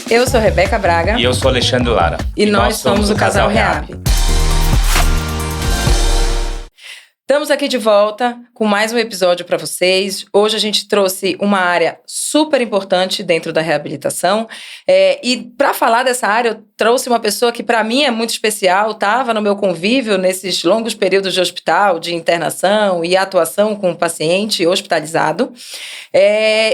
Eu sou Rebeca Braga. E eu sou Alexandre Lara. E nós somos o Casal Reab. Estamos aqui de volta com mais um episódio para vocês. Hoje a gente trouxe uma área super importante dentro da reabilitação. E para falar dessa área, eu trouxe uma pessoa que para mim é muito especial, estava no meu convívio nesses longos períodos de hospital, de internação e atuação com o paciente hospitalizado.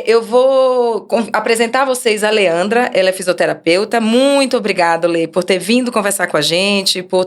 Eu vou apresentar a vocês a Leandra, ela é fisioterapeuta. Muito obrigada, Lê, por ter vindo conversar com a gente, por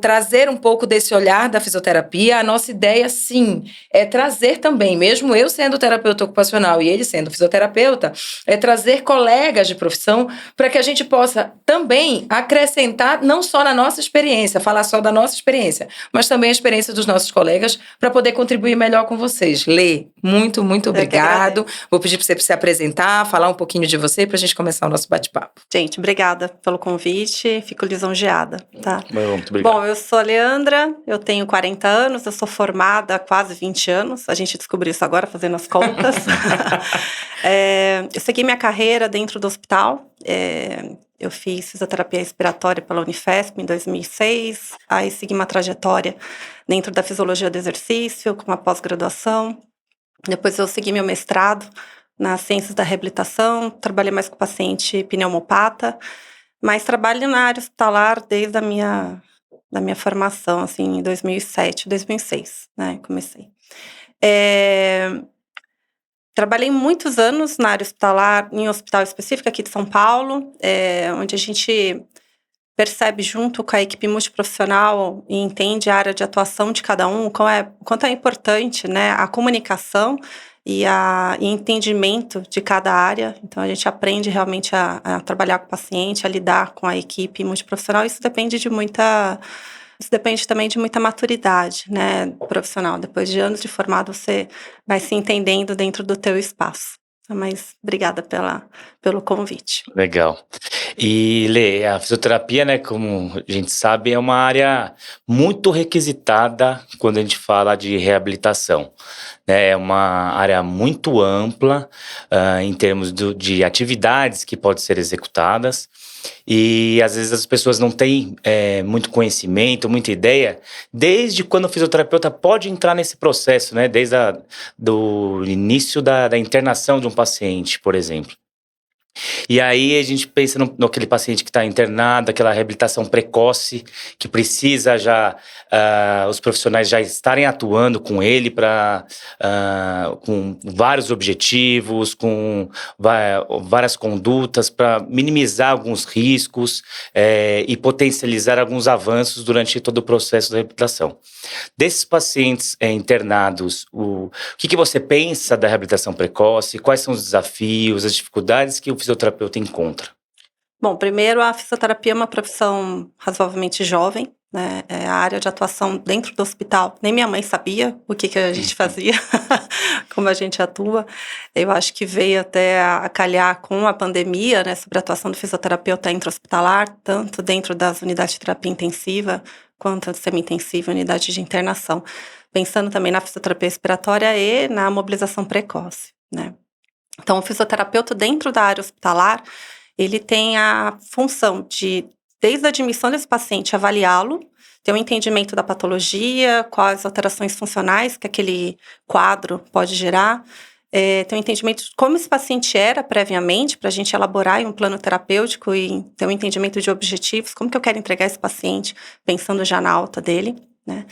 trazer um pouco desse olhar da fisioterapia. A nossa ideia, sim, é trazer também, mesmo eu sendo terapeuta ocupacional e ele sendo fisioterapeuta, é trazer colegas de profissão para que a gente possa também acrescentar, não só na nossa experiência, falar só da nossa experiência, mas também a experiência dos nossos colegas para poder contribuir melhor com vocês. Lê, muito obrigado. Vou pedir para você se apresentar, falar um pouquinho de você para a gente começar o nosso bate-papo. Gente, obrigada pelo convite, fico lisonjeada, tá? Muito obrigado. Bom, eu sou a Leandra, eu tenho 40 anos, eu sou formada há quase 20 anos, a gente descobriu isso agora fazendo as contas. Eu segui minha carreira dentro do hospital, eu fiz fisioterapia respiratória pela Unifesp em 2006, aí segui uma trajetória dentro da fisiologia do exercício, com uma pós-graduação, depois eu segui meu mestrado nas ciências da reabilitação, trabalhei mais com paciente pneumopata, mas trabalho na área hospitalar desde a minha formação, assim, em 2007, 2006, né, comecei. Trabalhei muitos anos na área hospitalar, em um hospital específico aqui de São Paulo, onde a gente percebe junto com a equipe multiprofissional e entende a área de atuação de cada um, o quanto é importante, né, a comunicação e entendimento de cada área. Então, a gente aprende realmente a trabalhar com o paciente, a lidar com a equipe multiprofissional. Isso depende também de muita maturidade, né, profissional. Depois de anos de formado, você vai se entendendo dentro do teu espaço. Mas obrigada pelo convite. Legal. E, Lê, a fisioterapia, né, como a gente sabe, é uma área muito requisitada quando a gente fala de reabilitação. É uma área muito ampla em termos de atividades que podem ser executadas. E às vezes as pessoas não têm muito conhecimento, muita ideia, desde quando o fisioterapeuta pode entrar nesse processo, né? Desde do início da internação de um paciente, por exemplo. E aí a gente pensa naquele paciente que está internado, aquela reabilitação precoce, que precisa já, os profissionais já estarem atuando com ele com vários objetivos, com várias condutas para minimizar alguns riscos e potencializar alguns avanços durante todo o processo da reabilitação. Desses pacientes internados, o que você pensa da reabilitação precoce? Quais são os desafios, as dificuldades que o fisioterapeuta encontra? Bom, primeiro, a fisioterapia é uma profissão razoavelmente jovem, né? A área de atuação dentro do hospital, nem minha mãe sabia o que a gente fazia, como a gente atua. Eu acho que veio até a calhar com a pandemia, né, sobre a atuação do fisioterapeuta intra-hospitalar, tanto dentro das unidades de terapia intensiva, quanto a semi-intensiva, unidade de internação. Pensando também na fisioterapia respiratória e na mobilização precoce, né? Então, o fisioterapeuta dentro da área hospitalar, ele tem a função de, desde a admissão desse paciente, avaliá-lo, ter um entendimento da patologia, quais alterações funcionais que aquele quadro pode gerar, ter um entendimento de como esse paciente era previamente, para a gente elaborar um plano terapêutico e ter um entendimento de objetivos, como que eu quero entregar esse paciente, pensando já na alta dele, né?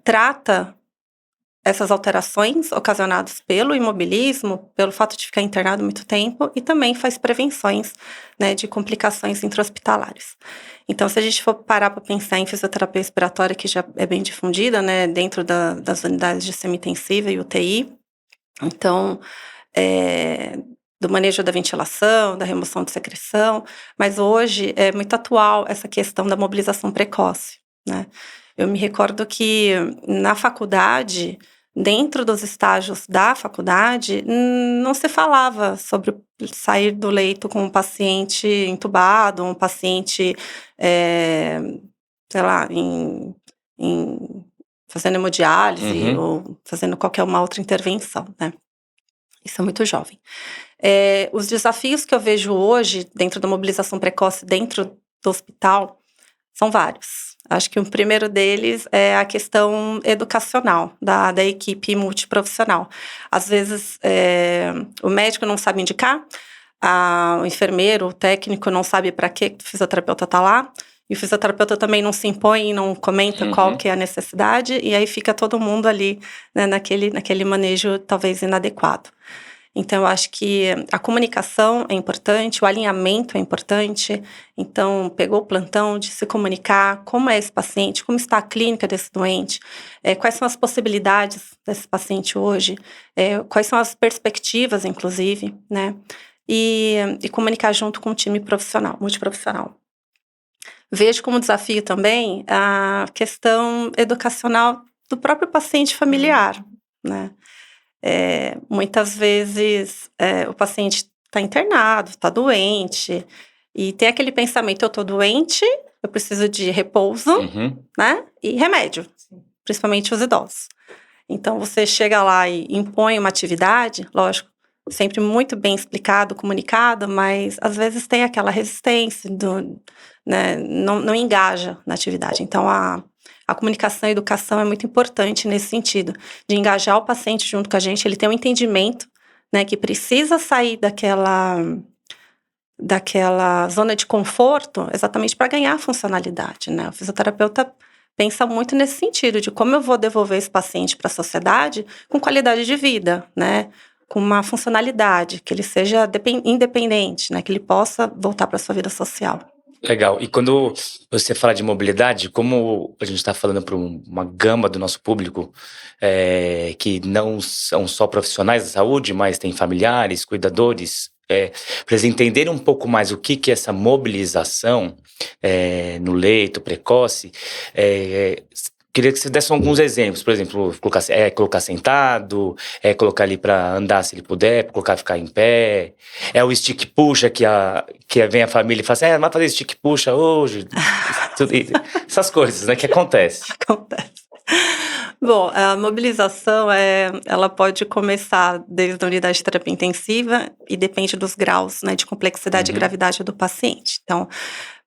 Trata essas alterações ocasionadas pelo imobilismo, pelo fato de ficar internado muito tempo, e também faz prevenções, né, de complicações intra-hospitalares. Então, se a gente for parar para pensar em fisioterapia respiratória, que já é bem difundida, né, dentro das unidades de semi-intensiva e UTI, então, do manejo da ventilação, da remoção de secreção, mas hoje é muito atual essa questão da mobilização precoce, né? Eu me recordo que na faculdade, dentro dos estágios da faculdade, não se falava sobre sair do leito com um paciente entubado, um paciente, sei lá, fazendo hemodiálise ou fazendo qualquer uma outra intervenção, né? Isso é muito jovem. Os desafios que eu vejo hoje dentro da mobilização precoce, dentro do hospital, são vários. Acho que o primeiro deles é a questão educacional da equipe multiprofissional. Às vezes, o médico não sabe indicar, o enfermeiro, o técnico não sabe para que o fisioterapeuta está lá, e o fisioterapeuta também não se impõe e não comenta qual que é a necessidade, e aí fica todo mundo ali, né, naquele manejo talvez inadequado. Então, eu acho que a comunicação é importante, o alinhamento é importante. Então, pegou o plantão de se comunicar, como é esse paciente, como está a clínica desse doente, quais são as possibilidades desse paciente hoje, quais são as perspectivas, inclusive, né? E comunicar junto com o time profissional, multiprofissional. Vejo como desafio também a questão educacional do próprio paciente familiar, né? Muitas vezes o paciente está internado, está doente, e tem aquele pensamento: eu estou doente, eu preciso de repouso, né? E remédio, principalmente os idosos. Então, você chega lá e impõe uma atividade, lógico, sempre muito bem explicado, comunicado, mas às vezes tem aquela resistência, né, não engaja na atividade. Então, a comunicação e a educação é muito importante nesse sentido, de engajar o paciente junto com a gente, ele tem um entendimento, né, que precisa sair daquela zona de conforto exatamente para ganhar funcionalidade, né? O fisioterapeuta pensa muito nesse sentido, de como eu vou devolver esse paciente para a sociedade com qualidade de vida, né? Com uma funcionalidade, que ele seja independente, né? Que ele possa voltar para a sua vida social. Legal. E quando você fala de mobilidade, como a gente está falando para uma gama do nosso público que não são só profissionais da saúde, mas tem familiares, cuidadores, para eles entenderem um pouco mais o que é essa mobilização no leito precoce, queria que você desse alguns exemplos. Por exemplo, colocar sentado, colocar ali para andar se ele puder, colocar ficar em pé. É o stick puxa que vem a família e fala assim, vai fazer stick puxa hoje. Essas coisas, né, que acontece. Acontece. Bom, a mobilização, ela pode começar desde a unidade de terapia intensiva e depende dos graus, né, de complexidade e gravidade do paciente. Então,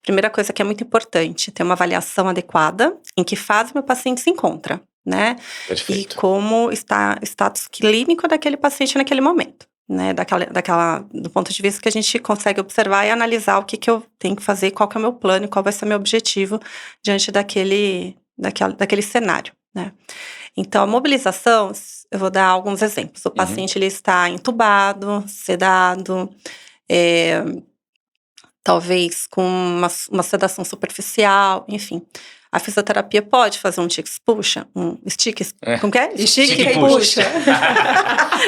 primeira coisa que é muito importante, ter uma avaliação adequada em que fase o meu paciente se encontra, né? Perfeito. E como está o status clínico daquele paciente naquele momento, né? Do ponto de vista que a gente consegue observar e analisar o que eu tenho que fazer, qual que é o meu plano e qual vai ser o meu objetivo diante daquele cenário, né? Então, a mobilização, eu vou dar alguns exemplos. O paciente ele está entubado, sedado, talvez com uma sedação superficial, enfim. A fisioterapia pode fazer um stick puxa, como que é? Stick puxa.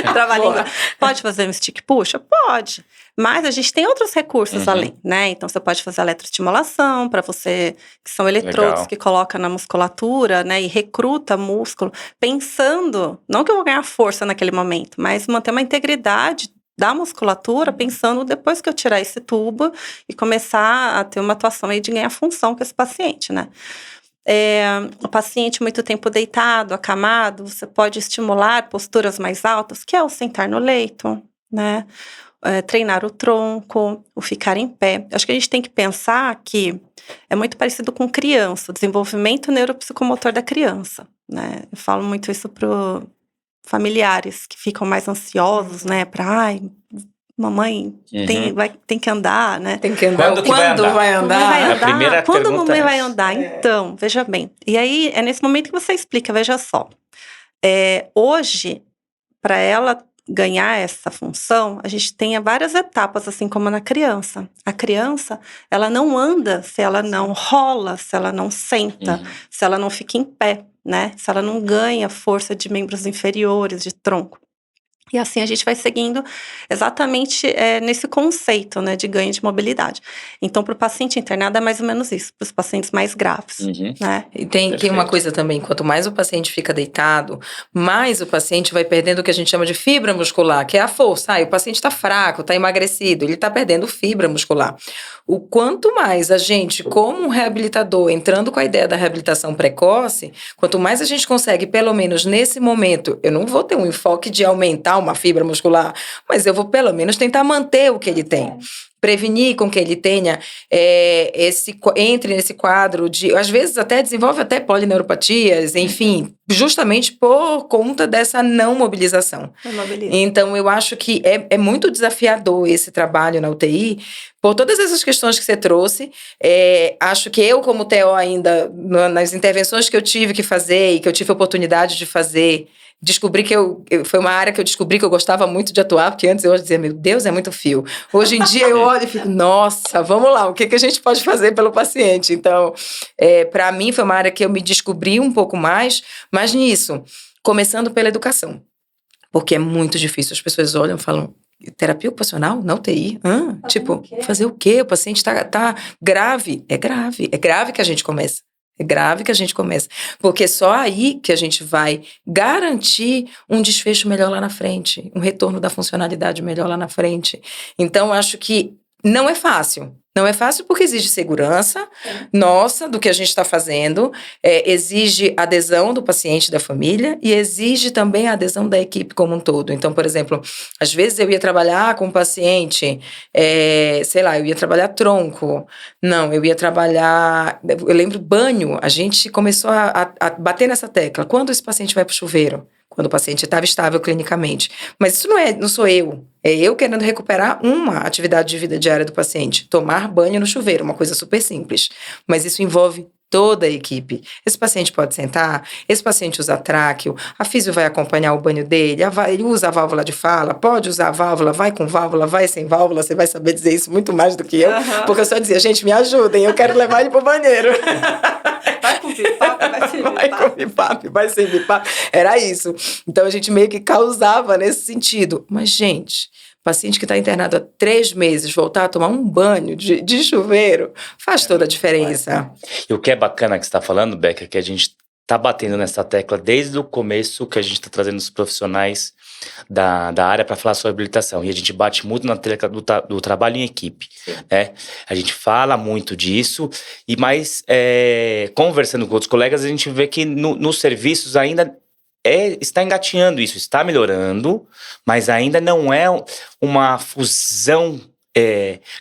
Trava-língua. Pode fazer um stick puxa? Pode. Mas a gente tem outros recursos além, né? Então, você pode fazer eletroestimulação para você, que são eletrodos Legal. que coloca na musculatura, né? E recruta músculo, pensando, não que eu vou ganhar força naquele momento, mas manter uma integridade da musculatura, pensando depois que eu tirar esse tubo e começar a ter uma atuação aí de ganhar função com esse paciente, né? O paciente muito tempo deitado, acamado, você pode estimular posturas mais altas, que é o sentar no leito, né? Treinar o tronco, o ficar em pé. Acho que a gente tem que pensar que é muito parecido com criança, o desenvolvimento neuropsicomotor da criança, né? Eu falo muito isso pro familiares que ficam mais ansiosos, né? Mamãe tem que andar, né? Tem que andar. Quando vai andar? A primeira Quando a pergunta mamãe é vai essa. andar? Então, veja bem. E aí, é nesse momento que você explica, veja só. Hoje, para ela ganhar essa função, a gente tem várias etapas, assim como na criança. A criança, ela não anda se ela não rola, se ela não senta, se ela não fica em pé, né? Se ela não ganha força de membros inferiores, de tronco. E assim a gente vai seguindo exatamente nesse conceito, né, de ganho de mobilidade. Então, para o paciente internado é mais ou menos isso, para os pacientes mais graves, né? E tem uma coisa também, quanto mais o paciente fica deitado, mais o paciente vai perdendo o que a gente chama de fibra muscular, que é a força. O paciente está fraco, está emagrecido, ele está perdendo fibra muscular. O quanto mais a gente, como um reabilitador, entrando com a ideia da reabilitação precoce, quanto mais a gente consegue, pelo menos nesse momento, eu não vou ter um enfoque de aumentar arrancar uma fibra muscular, mas eu vou pelo menos tentar manter o que ele tem. Prevenir com que ele tenha entre nesse quadro de, às vezes até desenvolve até polineuropatias, enfim, justamente por conta dessa não mobilização. Então eu acho que é muito desafiador esse trabalho na UTI, por todas essas questões que você trouxe. Acho que eu, como TO ainda, nas intervenções que eu tive que fazer e que eu tive a oportunidade de fazer, descobri que foi uma área que eu descobri que eu gostava muito de atuar, porque antes eu dizia, meu Deus, é muito fio. Hoje em dia eu olho e fico, nossa, vamos lá, o que a gente pode fazer pelo paciente? Então, para mim foi uma área que eu me descobri um pouco mais, mas nisso, começando pela educação, porque é muito difícil, as pessoas olham e falam, terapia ocupacional? Na UTI? Fazer o quê? O paciente tá grave. É grave que a gente começa. É grave que a gente começa, porque só aí que a gente vai garantir um desfecho melhor lá na frente, um retorno da funcionalidade melhor lá na frente. Então, acho que não é fácil. Não é fácil porque exige segurança nossa do que a gente está fazendo, exige adesão do paciente, da família, e exige também a adesão da equipe como um todo. Então, por exemplo, às vezes eu ia trabalhar com um paciente, eu ia trabalhar tronco. Não, eu ia trabalhar... Eu lembro banho, a gente começou a bater nessa tecla. Quando esse paciente vai para o chuveiro? Quando o paciente estava estável clinicamente. Mas isso não sou eu. É eu querendo recuperar uma atividade de vida diária do paciente. Tomar banho no chuveiro, uma coisa super simples. Mas isso envolve toda a equipe. Esse paciente pode sentar, esse paciente usa tráqueo, a físio vai acompanhar o banho dele, ele usa a válvula de fala, pode usar a válvula, vai com válvula, vai sem válvula, você vai saber dizer isso muito mais do que eu, porque eu só dizia, gente, me ajudem, eu quero levar ele pro banheiro. Vai com bipap, vai sem bipap. Vai com bipap, vai sem bipap. Era isso. Então a gente meio que causava nesse sentido. Mas, gente, paciente que está internado há 3 meses, voltar a tomar um banho de chuveiro, faz toda a diferença. E o que é bacana que você está falando, Beca, é que a gente está batendo nessa tecla desde o começo, que a gente está trazendo os profissionais da área para falar sobre habilitação. E a gente bate muito na tecla do trabalho em equipe. Né? A gente fala muito disso, mas conversando com outros colegas, a gente vê que nos serviços ainda está engatinhando isso, está melhorando, mas ainda não é uma fusão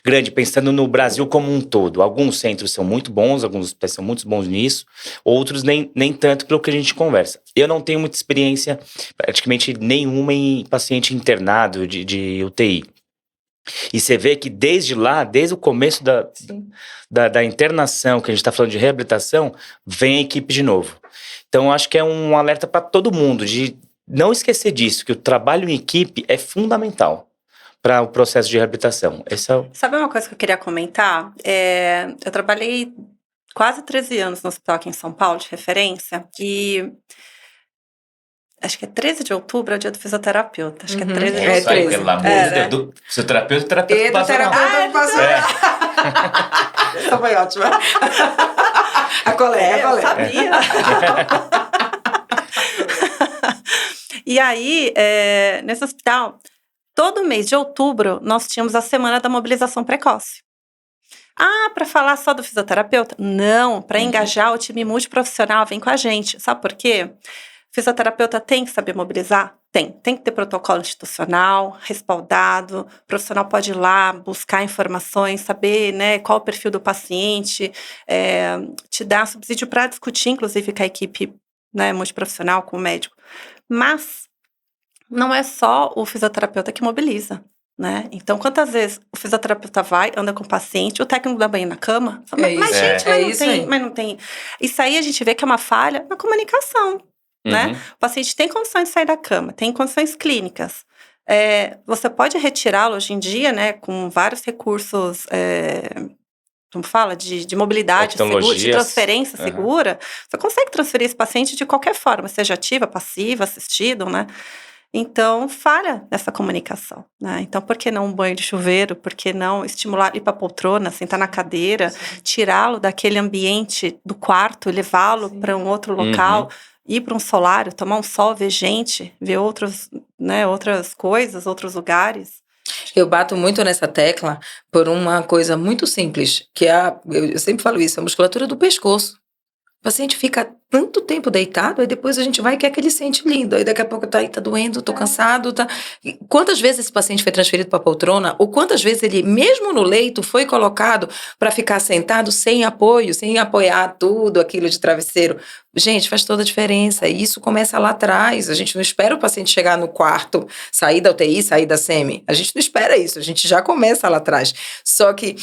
grande, pensando no Brasil como um todo. Alguns centros são muito bons, alguns hospitais são muito bons nisso, outros nem tanto pelo que a gente conversa. Eu não tenho muita experiência, praticamente nenhuma em paciente internado de UTI. E você vê que desde o começo da internação, que a gente está falando de reabilitação, vem a equipe de novo. Então, acho que é um alerta para todo mundo, de não esquecer disso, que o trabalho em equipe é fundamental para o processo de reabilitação. Sabe uma coisa que eu queria comentar? Eu trabalhei quase 13 anos no hospital aqui em São Paulo, de referência, e acho que é 13 de outubro, é o dia do fisioterapeuta. Acho que é 13 de outubro. Aí, pelo amor de Deus, do fisioterapeuta e terapeuta ocupacional. Essa foi ótima. A colega. Eu sabia. E aí, nesse hospital, todo mês de outubro, nós tínhamos a Semana da Mobilização Precoce. Para falar só do fisioterapeuta? Não, para engajar o time multiprofissional, vem com a gente. Sabe por quê? O fisioterapeuta tem que saber mobilizar? Tem que ter protocolo institucional, respaldado, o profissional pode ir lá buscar informações, saber, né, qual o perfil do paciente, te dar subsídio para discutir, inclusive, com a equipe, né, multiprofissional, com o médico. Mas não é só o fisioterapeuta que mobiliza, né? Então, quantas vezes o fisioterapeuta anda com o paciente, o técnico dá banho na cama, fala, mas não tem. Isso aí a gente vê que é uma falha na comunicação. Né? O paciente tem condições de sair da cama, tem condições clínicas. Você pode retirá-lo hoje em dia, né, com vários recursos, como fala, de mobilidade segura, de transferência segura. Você consegue transferir esse paciente de qualquer forma, seja ativa, passiva, assistido, né? Então, falha nessa comunicação, né? Então, por que não um banho de chuveiro? Por que não estimular ir para a poltrona, sentar na cadeira, tirá-lo daquele ambiente do quarto, levá-lo para um outro local, ir para um solário, tomar um sol, ver gente, ver outras coisas, outros lugares. Eu bato muito nessa tecla por uma coisa muito simples, que eu sempre falo isso, a musculatura do pescoço. paciente fica tanto tempo deitado, aí depois a gente vai e quer que ele sente lindo. Aí daqui a pouco tá doendo, tô cansado, tá... E quantas vezes esse paciente foi transferido para poltrona, ou quantas vezes ele, mesmo no leito, foi colocado para ficar sentado sem apoio, sem apoiar tudo aquilo de travesseiro. Gente, faz toda a diferença. E isso começa lá atrás. A gente não espera o paciente chegar no quarto, sair da UTI, sair da SEMI. A gente não espera isso, a gente já começa lá atrás. Só que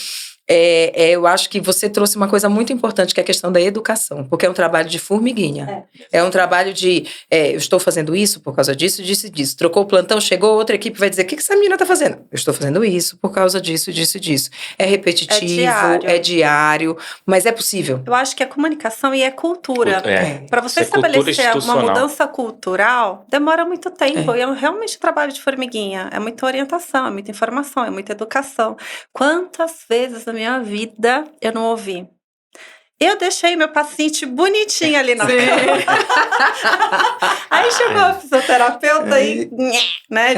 eu acho que você trouxe uma coisa muito importante, que é a questão da educação, porque é um trabalho de formiguinha. É um trabalho de, eu estou fazendo isso por causa disso, disso e disso. Trocou o plantão, chegou outra equipe, vai dizer, o que essa menina está fazendo? Eu estou fazendo isso por causa disso, disso e disso. É repetitivo, é diário, mas é possível. Eu acho que é comunicação e é cultura. Para você estabelecer uma mudança cultural, demora muito tempo. E é realmente um trabalho de formiguinha. É muita orientação, é muita informação, é muita educação. Quantas vezes na minha vida eu não ouvi? Eu deixei meu paciente bonitinho ali na cama. Aí chegou a fisioterapeuta e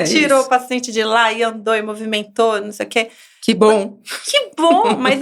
tirou o paciente de lá e andou e movimentou, não sei o quê. Que bom! Que bom! Mas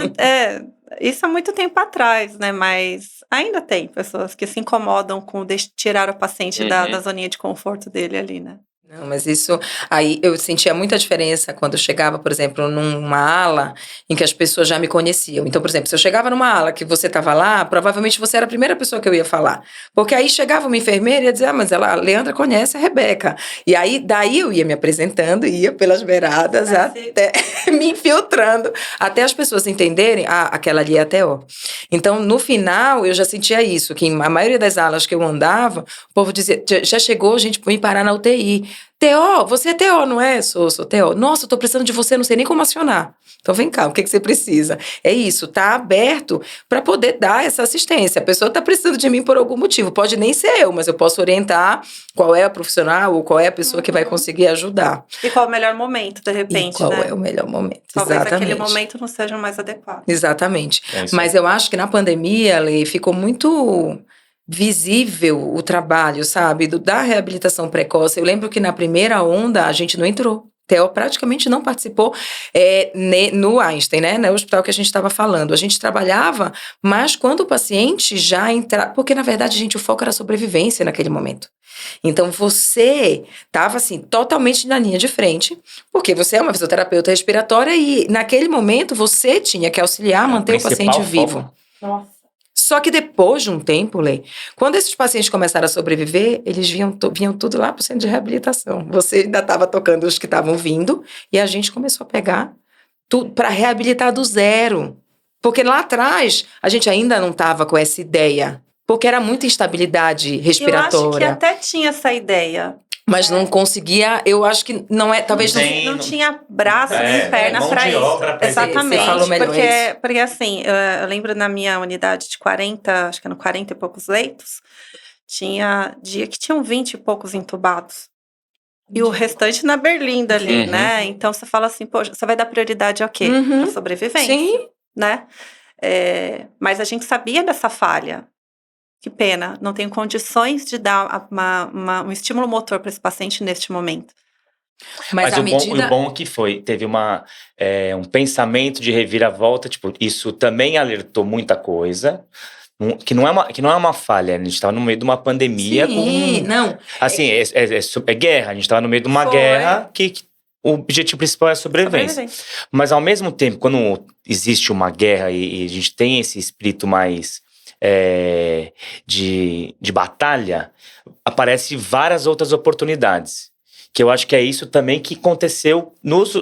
isso há muito tempo atrás, né? Mas ainda tem pessoas que se incomodam com tirar o paciente da zoninha de conforto dele ali, né? Não, mas isso, aí eu sentia muita diferença quando eu chegava, por exemplo, numa ala em que as pessoas já me conheciam. Então, por exemplo, se eu chegava numa ala que você estava lá, provavelmente você era a primeira pessoa que eu ia falar. Porque aí chegava uma enfermeira e ia dizer, mas a Leandra conhece a Rebeca. E aí, daí eu ia me apresentando, ia pelas beiradas, até me infiltrando, até as pessoas entenderem, aquela ali é a TO. Então, no final, eu já sentia isso, que a maioria das alas que eu andava, o povo dizia, já chegou gente me parar na UTI. TO, você é TO, não é? Sou TO. Nossa, eu tô precisando de você, não sei nem como acionar. Então vem cá, o que você precisa? É isso, tá aberto para poder dar essa assistência. A pessoa tá precisando de mim por algum motivo. Pode nem ser eu, mas eu posso orientar qual é a profissional ou qual é a pessoa que vai conseguir ajudar. E qual é o melhor momento, de repente, qual é o melhor momento, talvez exatamente. Aquele momento não seja o mais adequado. Exatamente. Mas eu acho que na pandemia, Lê, ficou muito visível o trabalho, sabe, da reabilitação precoce. Eu lembro que na primeira onda a gente não entrou. TO praticamente não participou no Einstein, né, no hospital que a gente estava falando. A gente trabalhava, mas quando o paciente já entrava... Porque, na verdade, gente, o foco era sobrevivência naquele momento. Então, você estava, assim, totalmente na linha de frente, porque você é uma fisioterapeuta respiratória e, naquele momento, você tinha que auxiliar a manter o paciente vivo. Nossa. Só que depois de um tempo, Lê, quando esses pacientes começaram a sobreviver, eles vinham tudo lá para o centro de reabilitação. Você ainda estava tocando os que estavam vindo e a gente começou a pegar tudo para reabilitar do zero. Porque lá atrás, a gente ainda não estava com essa ideia, porque era muita instabilidade respiratória. Eu acho que até tinha essa ideia. Mas não conseguia, eu acho que não é, talvez não tinha braço nem perna para isso. Exatamente. Você falou melhor isso. Porque assim, eu lembro na minha unidade de 40, acho que eram 40 e poucos leitos, tinha dia que tinham 20 e poucos entubados. E o restante na berlinda ali, né? Então você fala assim, poxa, você vai dar prioridade ao quê? Pra sobrevivência. Sim. Né? Mas a gente sabia dessa falha. Que pena, não tenho condições de dar um estímulo motor para esse paciente neste momento. Mas o bom que teve um pensamento de reviravolta, tipo, isso também alertou muita coisa, que não é uma falha, a gente estava no meio de uma pandemia. Sim, não. Assim, é guerra, a gente estava no meio de uma guerra que o objetivo principal é a sobrevivência. Mas ao mesmo tempo, quando existe uma guerra e a gente tem esse espírito mais... de batalha, aparecem várias outras oportunidades. Que eu acho que é isso também que aconteceu nos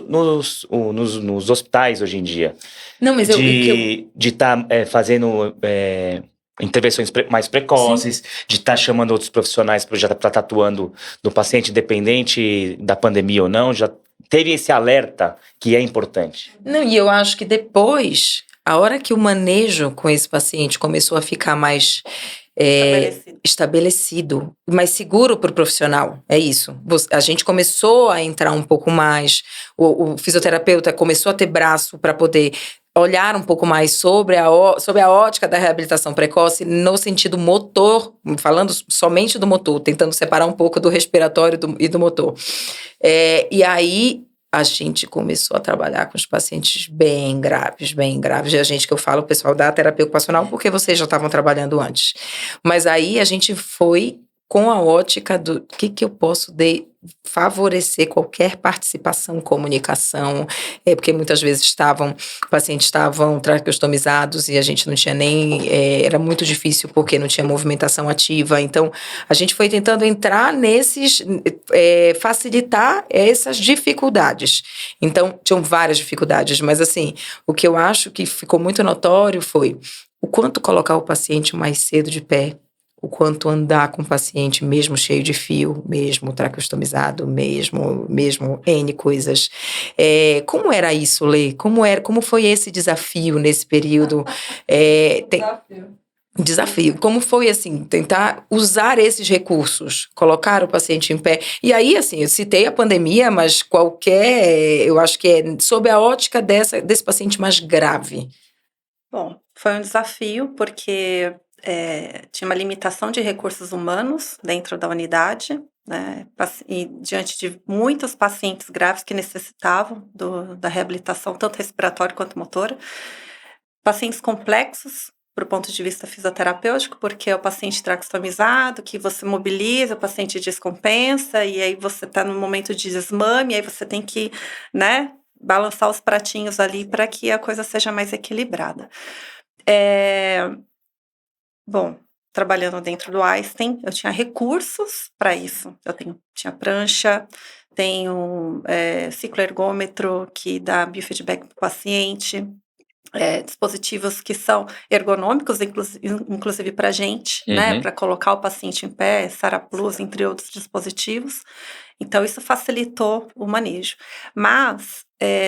hospitais hoje em dia. Não, mas de estar fazendo intervenções mais precoces, Sim. de estar chamando outros profissionais para estar atuando no paciente, independente da pandemia ou não, já teve esse alerta que é importante. Não, e eu acho que depois... A hora que o manejo com esse paciente começou a ficar mais estabelecido, mais seguro para o profissional, é isso. A gente começou a entrar um pouco mais, o fisioterapeuta começou a ter braço para poder olhar um pouco mais sobre a ótica da reabilitação precoce no sentido motor, falando somente do motor, tentando separar um pouco do respiratório e do motor. E aí... a gente começou a trabalhar com os pacientes bem graves, bem graves. E a gente, que eu falo, o pessoal da terapia ocupacional, porque vocês já estavam trabalhando antes. Mas aí a gente foi com a ótica do que eu posso favorecer qualquer participação, comunicação, porque muitas vezes pacientes estavam traqueostomizados e a gente não tinha era muito difícil porque não tinha movimentação ativa. Então, a gente foi tentando entrar facilitar essas dificuldades. Então, tinham várias dificuldades, mas assim, o que eu acho que ficou muito notório foi o quanto colocar o paciente mais cedo de pé, o quanto andar com o paciente mesmo cheio de fio, mesmo traqueostomizado, mesmo N coisas. Como era isso, Lê? Como foi esse desafio nesse período? Desafio. Como foi, assim, tentar usar esses recursos, colocar o paciente em pé? E aí, assim, eu citei a pandemia, mas eu acho que é sob a ótica desse paciente mais grave. Bom, foi um desafio porque tinha uma limitação de recursos humanos dentro da unidade, né, e diante de muitos pacientes graves que necessitavam da reabilitação, tanto respiratória quanto motora. Pacientes complexos, do ponto de vista fisioterapêutico, porque é o paciente traqueostomizado, que você mobiliza, o paciente descompensa, e aí você está no momento de desmame, aí você tem que, né, balançar os pratinhos ali para que a coisa seja mais equilibrada. Bom, trabalhando dentro do Einstein, eu tinha recursos para isso. Tinha prancha, tenho cicloergômetro que dá biofeedback para o paciente, dispositivos que são ergonômicos, inclusive para a gente, né, para colocar o paciente em pé, Saraplus, entre outros dispositivos. Então, isso facilitou o manejo. Mas,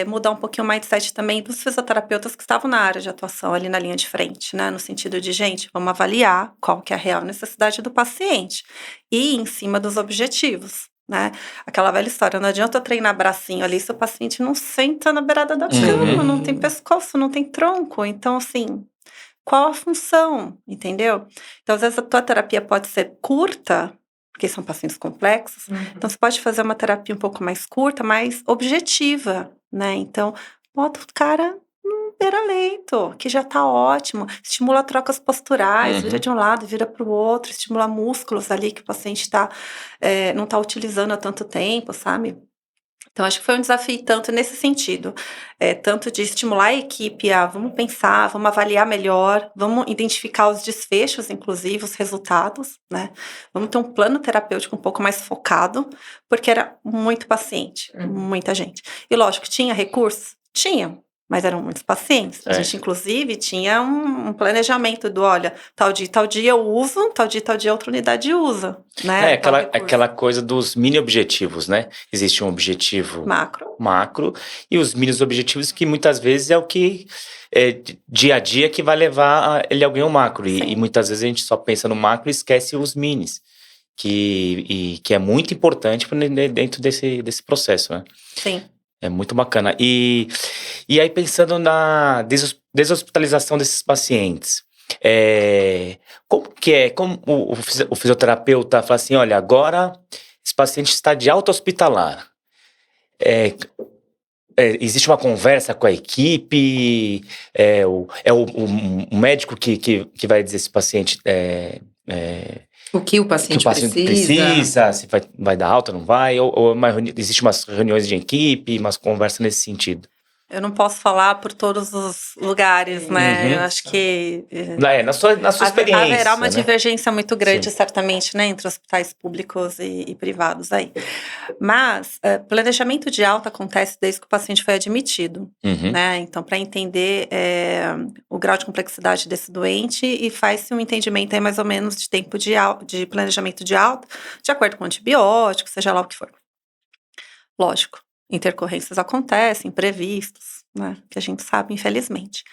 mudar um pouquinho o mindset também dos fisioterapeutas que estavam na área de atuação, ali na linha de frente, né, no sentido de, gente, vamos avaliar qual que é a real necessidade do paciente e em cima dos objetivos. Né? Aquela velha história, não adianta eu treinar bracinho ali se o paciente não senta na beirada da cama, não tem pescoço, não tem tronco. Então, assim, qual a função, entendeu? Então, às vezes a tua terapia pode ser curta, porque são pacientes complexos, então você pode fazer uma terapia um pouco mais curta, mais objetiva, né? Então, bota o cara no beira-leito, que já tá ótimo, estimula trocas posturais, vira de um lado, vira para o outro, estimula músculos ali que o paciente não tá utilizando há tanto tempo, sabe? Então, acho que foi um desafio tanto nesse sentido, tanto de estimular a equipe a vamos pensar, vamos avaliar melhor, vamos identificar os desfechos, inclusive os resultados, né? Vamos ter um plano terapêutico um pouco mais focado, porque era muito paciente, muita gente. E lógico, tinha recursos? Tinha. Mas eram muitos pacientes. A gente, inclusive, tinha um planejamento olha, tal dia eu uso, tal dia outra unidade usa, né? Aquela coisa dos mini objetivos, né? Existe um objetivo macro e os mini objetivos que muitas vezes é o que dia a dia que vai levar ele a alguém ao macro. E muitas vezes a gente só pensa no macro e esquece os minis, que é muito importante dentro desse processo, né? Sim. É muito bacana. E aí, pensando na deshospitalização desses pacientes, como o fisioterapeuta fala assim, olha, agora esse paciente está de alta hospitalar. Existe uma conversa com a equipe? O médico que vai dizer se o paciente... O que o paciente precisa, se vai dar alta, não vai, ou existe umas reuniões de equipe, umas conversas nesse sentido. Eu não posso falar por todos os lugares, né? Eu acho que... na sua experiência. Haverá uma divergência muito grande, Sim. certamente, né? Entre hospitais públicos e privados aí. Mas, planejamento de alta acontece desde que o paciente foi admitido, né? Então, para entender o grau de complexidade desse doente e faz-se um entendimento aí mais ou menos de tempo de planejamento de alta, de acordo com antibiótico, seja lá o que for. Lógico. Intercorrências acontecem, imprevistos, né, que a gente sabe, infelizmente.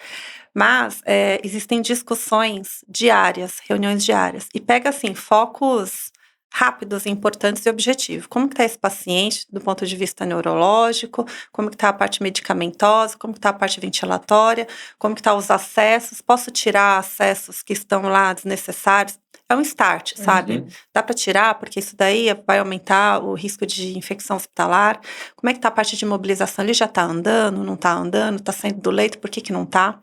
Mas existem discussões diárias, reuniões diárias, e pega, assim, focos rápidos, importantes e objetivos. Como que está esse paciente do ponto de vista neurológico, como que está a parte medicamentosa, como que está a parte ventilatória, como que está os acessos, posso tirar acessos que estão lá desnecessários? É um start, sabe? Dá para tirar, porque isso daí vai aumentar o risco de infecção hospitalar. Como é que está a parte de mobilização? Ele já está andando, não está andando, está saindo do leito, por que que não está?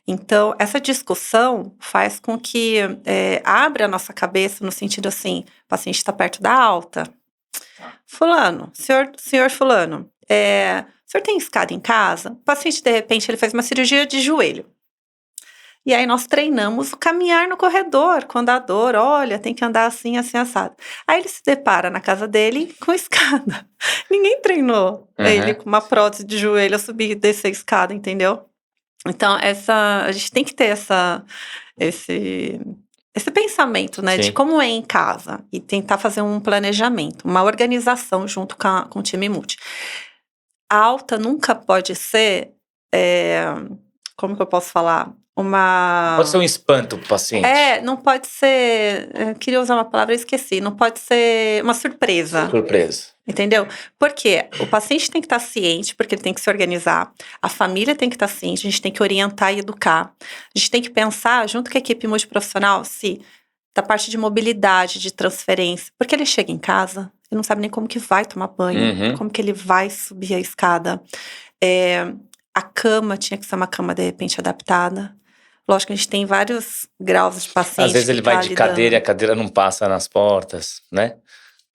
Então, essa discussão faz com que abra a nossa cabeça no sentido assim, o paciente está perto da alta. Fulano, senhor fulano, o senhor tem escada em casa? O paciente, de repente, ele fez uma cirurgia de joelho. E aí nós treinamos o caminhar no corredor, com a dor, olha, tem que andar assim, assim, assado. Aí ele se depara na casa dele com escada. Ninguém treinou ele com uma prótese de joelho a subir e descer a escada, entendeu? Então, a gente tem que ter esse pensamento, né, de como é em casa e tentar fazer um planejamento, uma organização junto com o time multi. A alta nunca pode ser, como que eu posso falar? Pode ser um espanto pro paciente. Não pode ser, queria usar uma palavra, eu esqueci, não pode ser uma surpresa. Entendeu? Porque o paciente tem que estar ciente, porque ele tem que se organizar, a família tem que estar ciente, a gente tem que orientar e educar, a gente tem que pensar, junto com a equipe multiprofissional, se da parte de mobilidade, de transferência, porque ele chega em casa, ele não sabe nem como que vai tomar banho, como que ele vai subir a escada. A cama tinha que ser uma cama, de repente, adaptada. Lógico que a gente tem vários graus de paciente. Às vezes ele vai de cadeira e a cadeira não passa nas portas, né?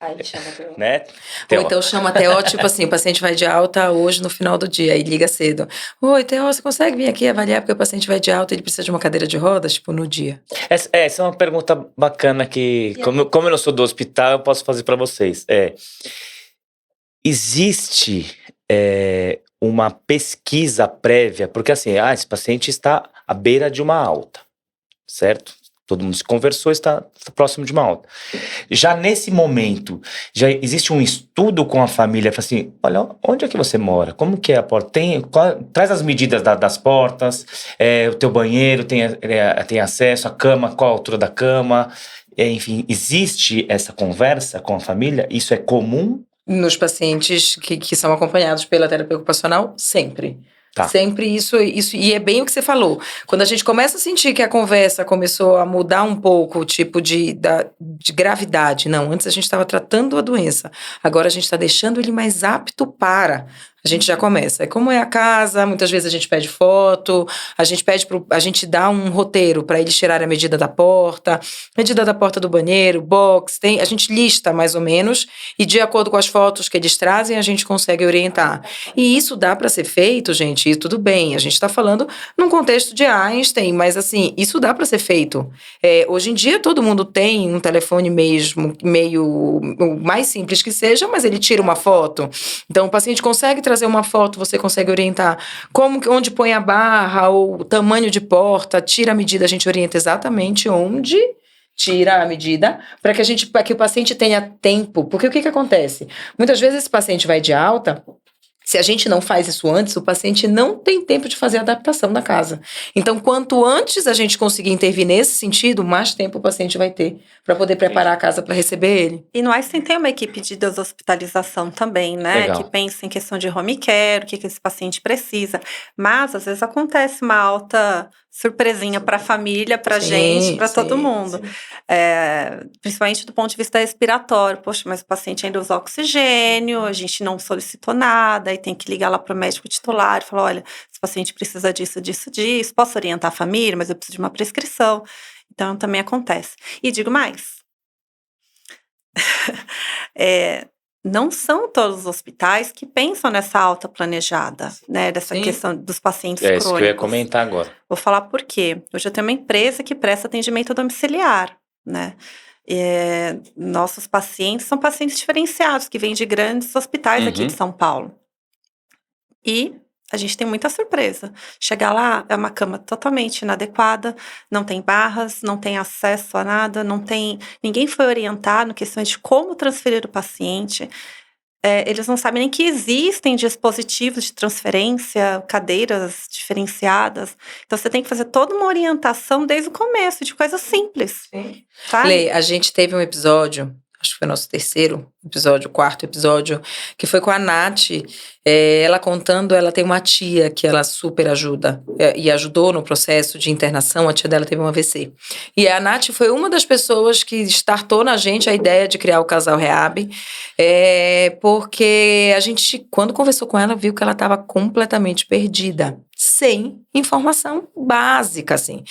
Aí ele chama TO. Né? Ou então chama TO, tipo assim, o paciente vai de alta hoje no final do dia, aí liga cedo. Oi, TO, você consegue vir aqui avaliar porque o paciente vai de alta e ele precisa de uma cadeira de rodas, tipo, no dia? Essa é uma pergunta bacana que, como eu não sou do hospital, eu posso fazer para vocês. Existe uma pesquisa prévia, porque assim, esse paciente está à beira de uma alta, certo? Todo mundo se conversou, está próximo de uma alta. Já nesse momento, já existe um estudo com a família, fala assim, olha, onde é que você mora? Como que é a porta? Traz as medidas das portas, o teu banheiro tem acesso, a cama, qual a altura da cama, enfim, existe essa conversa com a família? Isso é comum? Nos pacientes que são acompanhados pela terapia ocupacional, sempre. Tá. Sempre isso, e é bem o que você falou. Quando a gente começa a sentir que a conversa começou a mudar um pouco o tipo de gravidade, não, antes a gente estava tratando a doença, agora a gente está deixando ele mais apto para. A gente já começa. Como é a casa, muitas vezes a gente pede foto, a gente dá um roteiro para eles tirarem a medida da porta do banheiro, box, a gente lista mais ou menos, e de acordo com as fotos que eles trazem, a gente consegue orientar. E isso dá para ser feito, gente, e tudo bem, a gente está falando num contexto de Einstein, mas assim, isso dá para ser feito. Hoje em dia todo mundo tem um telefone mesmo, meio o mais simples que seja, mas ele tira uma foto. Então o paciente consegue trazer uma foto, você consegue orientar onde põe a barra, ou o tamanho de porta, tira a medida, a gente orienta exatamente onde tira a medida, para que o paciente tenha tempo, porque o que acontece? Muitas vezes esse paciente vai de alta, se a gente não faz isso antes, o paciente não tem tempo de fazer a adaptação da casa. Então, quanto antes a gente conseguir intervir nesse sentido, mais tempo o paciente vai ter para poder preparar a casa para receber ele. E no Einstein tem uma equipe de deshospitalização também, né? Legal. Que pensa em questão de home care, o que esse paciente precisa. Mas, às vezes, acontece uma alta surpresinha para a família, para a gente, para todo mundo. Principalmente do ponto de vista respiratório. Poxa, mas o paciente ainda usa oxigênio, a gente não solicitou nada, e tem que ligar lá para o médico titular e falar, olha, esse paciente precisa disso, disso, disso, posso orientar a família, mas eu preciso de uma prescrição. Então, também acontece. E digo mais, não são todos os hospitais que pensam nessa alta planejada, né? Dessa questão dos pacientes crônicos. Isso que eu ia comentar agora. Vou falar por quê. Hoje eu tenho uma empresa que presta atendimento domiciliar, né? Nossos pacientes são pacientes diferenciados, que vêm de grandes hospitais aqui de São Paulo. E a gente tem muita surpresa. Chegar lá, é uma cama totalmente inadequada, não tem barras, não tem acesso a nada, ninguém foi orientado no questão de como transferir o paciente. Eles não sabem nem que existem dispositivos de transferência, cadeiras diferenciadas. Então, você tem que fazer toda uma orientação desde o começo, de coisas simples. Lê, a gente teve um episódio, acho que foi nosso terceiro episódio, quarto episódio, que foi com a Nath, ela contando, ela tem uma tia que ela super ajuda, e ajudou no processo de internação, a tia dela teve um AVC. E a Nath foi uma das pessoas que startou na gente a ideia de criar o Casal Rehab, porque a gente, quando conversou com ela, viu que ela estava completamente perdida, sem informação básica, assim.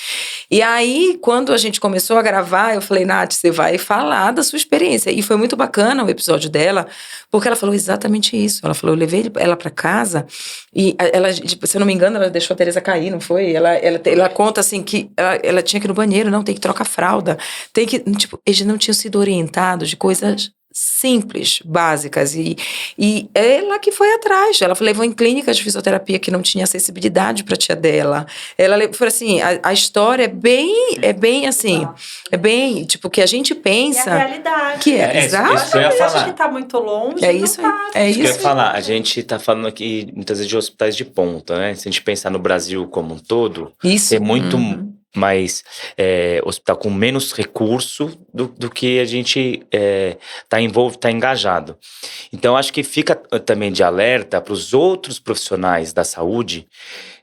E aí, quando a gente começou a gravar, eu falei, Nath, você vai falar da sua experiência. E foi muito bacana o episódio dela, porque ela falou exatamente isso. Ela falou, eu levei ela pra casa e ela, tipo, se eu não me engano, ela deixou a Teresa cair, não foi? Ela conta assim que ela tinha que ir no banheiro, não, tem que trocar fralda, tem que, tipo, eles não tinham sido orientados de coisas simples, básicas, e ela que foi atrás, ela levou em clínicas de fisioterapia que não tinha acessibilidade para a tia dela, ela foi assim, a história é bem assim, é bem, tipo, que a gente pensa... É a realidade. Que é, exato. Isso que eu ia falar. Acho que tá muito longe. É isso aí, é Isso que eu ia isso. falar, a gente tá falando aqui muitas vezes de hospitais de ponta, né? Se a gente pensar no Brasil como um todo, Isso. tem muito mais hospital com menos recurso do que a gente tá engajado. Então, acho que fica também de alerta para os outros profissionais da saúde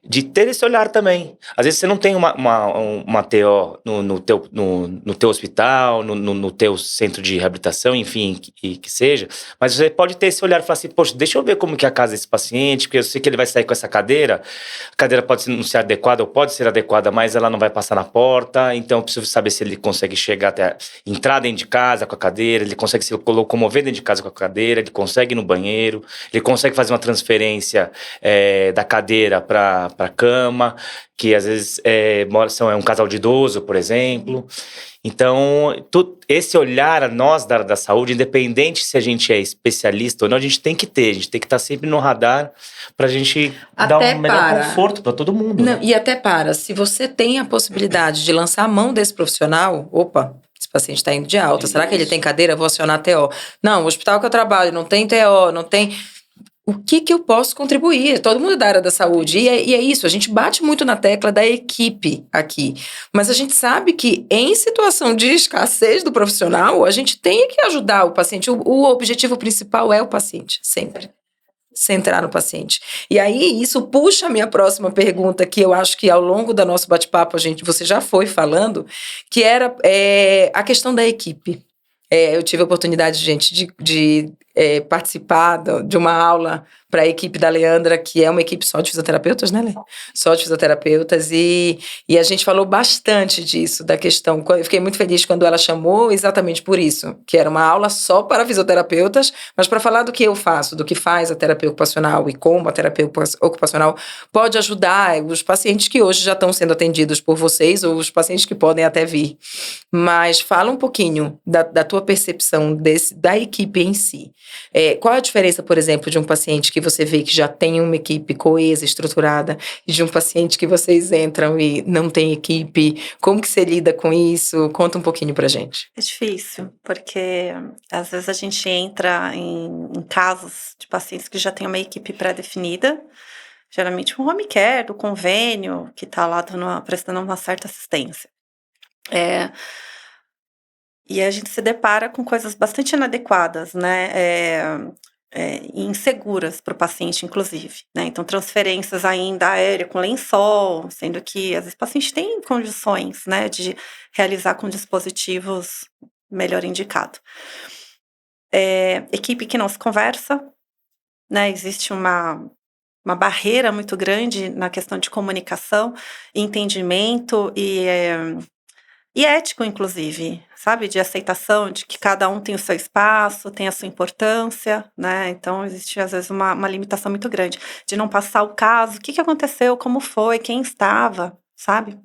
de ter esse olhar também. Às vezes você não tem uma TO no teu hospital, no teu centro de reabilitação, enfim, que seja, mas você pode ter esse olhar e falar assim, poxa, deixa eu ver como que é a casa desse paciente, porque eu sei que ele vai sair com essa cadeira, a cadeira pode não ser adequada ou pode ser adequada, mas ela não vai passar na porta, então eu preciso saber se ele consegue chegar até entrar dentro de casa com a cadeira, ele consegue se locomover dentro de casa com a cadeira, ele consegue ir no banheiro, ele consegue fazer uma transferência da cadeira para cama, que às vezes é um casal de idoso, por exemplo. Então, esse olhar a nós da área da saúde, independente se a gente é especialista ou não, a gente tem que estar sempre no radar para a gente dar um melhor conforto para todo mundo. Não, né? E até se você tem a possibilidade de lançar a mão desse profissional, opa, esse paciente está indo de alta, será que ele tem cadeira? Vou acionar a TO. Não, o hospital que eu trabalho não tem TO, não tem... O que eu posso contribuir? Todo mundo da área da saúde. E é isso, a gente bate muito na tecla da equipe aqui. Mas a gente sabe que em situação de escassez do profissional, a gente tem que ajudar o paciente. O objetivo principal é o paciente, sempre. Centrar no paciente. E aí, isso puxa a minha próxima pergunta, que eu acho que ao longo do nosso bate-papo, você já foi falando, que era a questão da equipe. Eu tive a oportunidade, gente, de participar de uma aula para a equipe da Leandra, que é uma equipe só de fisioterapeutas, né, Lê? Só de fisioterapeutas, e a gente falou bastante disso, da questão. Eu fiquei muito feliz quando ela chamou exatamente por isso, que era uma aula só para fisioterapeutas, mas para falar do que eu faço, do que faz a terapia ocupacional e como a terapia ocupacional pode ajudar os pacientes que hoje já estão sendo atendidos por vocês, ou os pacientes que podem até vir. Mas fala um pouquinho da tua percepção da equipe em si. Qual a diferença, por exemplo, de um paciente que você vê que já tem uma equipe coesa, estruturada, e de um paciente que vocês entram e não tem equipe? Como que você lida com isso? Conta um pouquinho pra gente. É difícil, porque às vezes a gente entra em casos de pacientes que já tem uma equipe pré-definida, geralmente um home care, do convênio, que está lá prestando uma certa assistência. E a gente se depara com coisas bastante inadequadas, né? Inseguras para o paciente, inclusive, né? Então, transferências ainda aérea com lençol, sendo que às vezes o paciente tem condições, né, de realizar com dispositivos melhor indicado. Equipe que não se conversa, né? Existe uma barreira muito grande na questão de comunicação, entendimento e ético, inclusive, sabe? De aceitação, de que cada um tem o seu espaço, tem a sua importância, né? Então, existe, às vezes, uma limitação muito grande de não passar o caso, o que aconteceu, como foi, quem estava, sabe?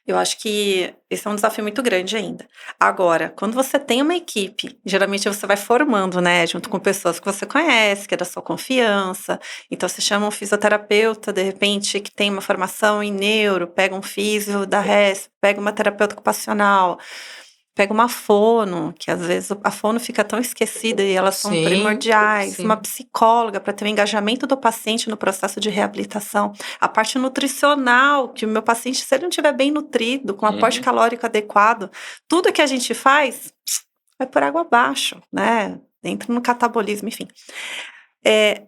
Eu acho que esse é um desafio muito grande ainda. Agora, quando você tem uma equipe, geralmente você vai formando, né, junto com pessoas que você conhece, que é da sua confiança. Então, você chama um fisioterapeuta, de repente, que tem uma formação em neuro, pega um físio da RESP, pega uma terapeuta ocupacional, pega uma fono, que às vezes a fono fica tão esquecida e elas são primordiais. Sim. Uma psicóloga para ter o engajamento do paciente no processo de reabilitação. A parte nutricional, que o meu paciente, se ele não estiver bem nutrido, com aporte calórico adequado, tudo que a gente faz vai por água abaixo, né? Entra no catabolismo, enfim.